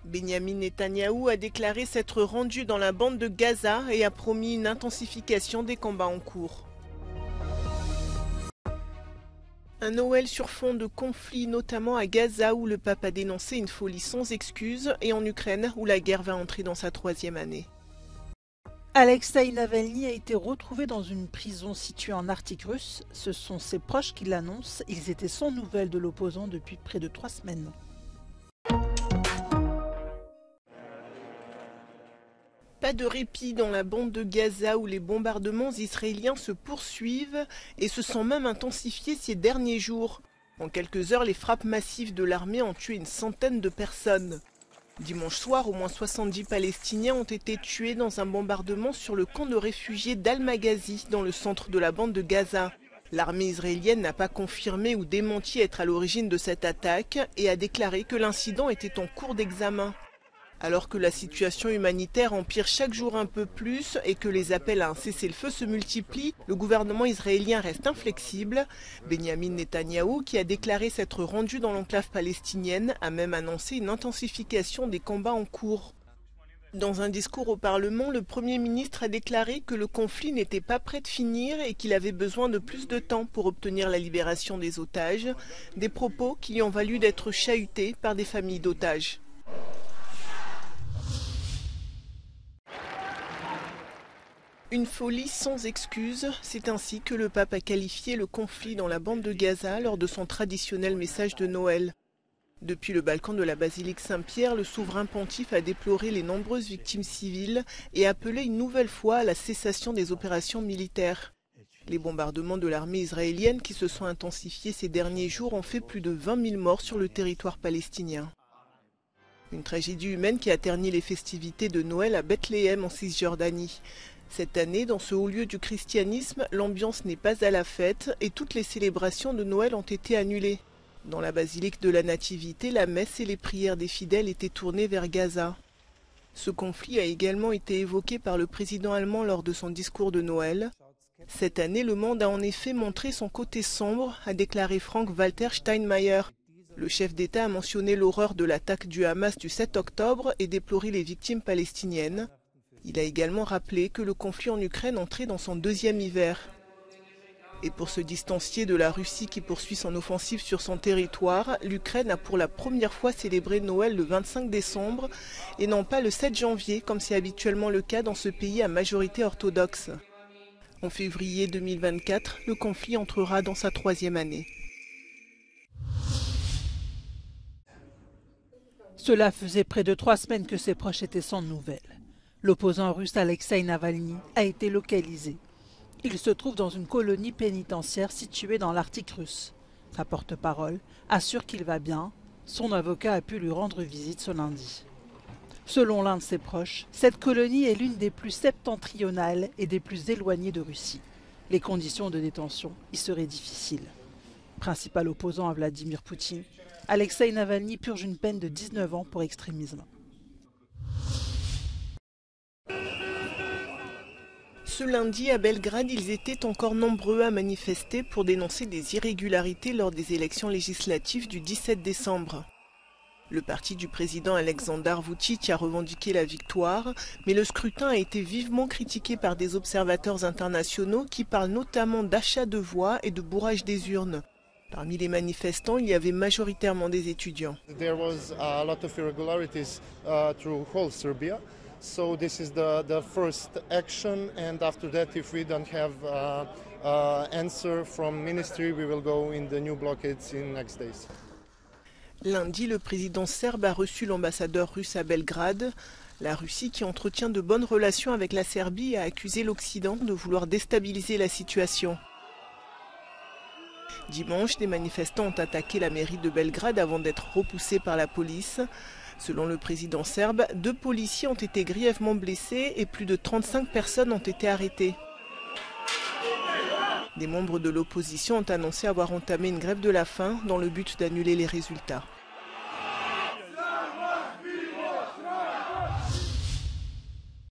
Benyamin Netanyahou a déclaré s'être rendu dans la bande de Gaza et a promis une intensification des combats en cours. Un Noël sur fond de conflits, notamment à Gaza où le pape a dénoncé une folie sans excuse et en Ukraine où la guerre va entrer dans sa 3e année. Alexeï Navalny a été retrouvé dans une prison située en Arctique russe. Ce sont ses proches qui l'annoncent. Ils étaient sans nouvelles de l'opposant depuis près de 3 semaines. Pas de répit dans la bande de Gaza où les bombardements israéliens se poursuivent et se sont même intensifiés ces derniers jours. En quelques heures, les frappes massives de l'armée ont tué une centaine de personnes. Dimanche soir, au moins 70 Palestiniens ont été tués dans un bombardement sur le camp de réfugiés d'Al-Maghazi, dans le centre de la bande de Gaza. L'armée israélienne n'a pas confirmé ou démenti être à l'origine de cette attaque et a déclaré que l'incident était en cours d'examen. Alors que la situation humanitaire empire chaque jour un peu plus et que les appels à un cessez-le-feu se multiplient, le gouvernement israélien reste inflexible. Benyamin Netanyahou, qui a déclaré s'être rendu dans l'enclave palestinienne, a même annoncé une intensification des combats en cours. Dans un discours au Parlement, le Premier ministre a déclaré que le conflit n'était pas prêt de finir et qu'il avait besoin de plus de temps pour obtenir la libération des otages, des propos qui lui ont valu d'être chahutés par des familles d'otages. Une folie sans excuse, c'est ainsi que le pape a qualifié le conflit dans la bande de Gaza lors de son traditionnel message de Noël. Depuis le balcon de la basilique Saint-Pierre, le souverain pontife a déploré les nombreuses victimes civiles et appelé une nouvelle fois à la cessation des opérations militaires. Les bombardements de l'armée israélienne qui se sont intensifiés ces derniers jours ont fait plus de 20 000 morts sur le territoire palestinien. Une tragédie humaine qui a terni les festivités de Noël à Bethléem en Cisjordanie. Cette année, dans ce haut lieu du christianisme, l'ambiance n'est pas à la fête et toutes les célébrations de Noël ont été annulées. Dans la basilique de la Nativité, la messe et les prières des fidèles étaient tournées vers Gaza. Ce conflit a également été évoqué par le président allemand lors de son discours de Noël. Cette année, le monde a en effet montré son côté sombre, a déclaré Frank-Walter Steinmeier. Le chef d'État a mentionné l'horreur de l'attaque du Hamas du 7 octobre et déploré les victimes palestiniennes. Il a également rappelé que le conflit en Ukraine entrait dans son 2e hiver. Et pour se distancier de la Russie qui poursuit son offensive sur son territoire, l'Ukraine a pour la première fois célébré Noël le 25 décembre et non pas le 7 janvier comme c'est habituellement le cas dans ce pays à majorité orthodoxe. En février 2024, le conflit entrera dans sa 3e année. Cela faisait près de 3 semaines que ses proches étaient sans nouvelles. L'opposant russe Alexeï Navalny a été localisé. Il se trouve dans une colonie pénitentiaire située dans l'Arctique russe. Sa porte-parole assure qu'il va bien. Son avocat a pu lui rendre visite ce lundi. Selon l'un de ses proches, cette colonie est l'une des plus septentrionales et des plus éloignées de Russie. Les conditions de détention y seraient difficiles. Principal opposant à Vladimir Poutine, Alexeï Navalny purge une peine de 19 ans pour extrémisme. Ce lundi, à Belgrade, ils étaient encore nombreux à manifester pour dénoncer des irrégularités lors des élections législatives du 17 décembre. Le parti du président Aleksandar Vučić a revendiqué la victoire, mais le scrutin a été vivement critiqué par des observateurs internationaux qui parlent notamment d'achat de voix et de bourrage des urnes. Parmi les manifestants, il y avait majoritairement des étudiants. There was a lot of irregularities through whole Serbia. So this is the first action, and after that, if we don't have answer from ministry, we will go in the new blockades in next days. Lundi, le président serbe a reçu l'ambassadeur russe à Belgrade. La Russie, qui entretient de bonnes relations avec la Serbie, a accusé l'Occident de vouloir déstabiliser la situation. Dimanche, des manifestants ont attaqué la mairie de Belgrade avant d'être repoussés par la police. Selon le président serbe, 2 policiers ont été grièvement blessés et plus de 35 personnes ont été arrêtées. Des membres de l'opposition ont annoncé avoir entamé une grève de la faim dans le but d'annuler les résultats.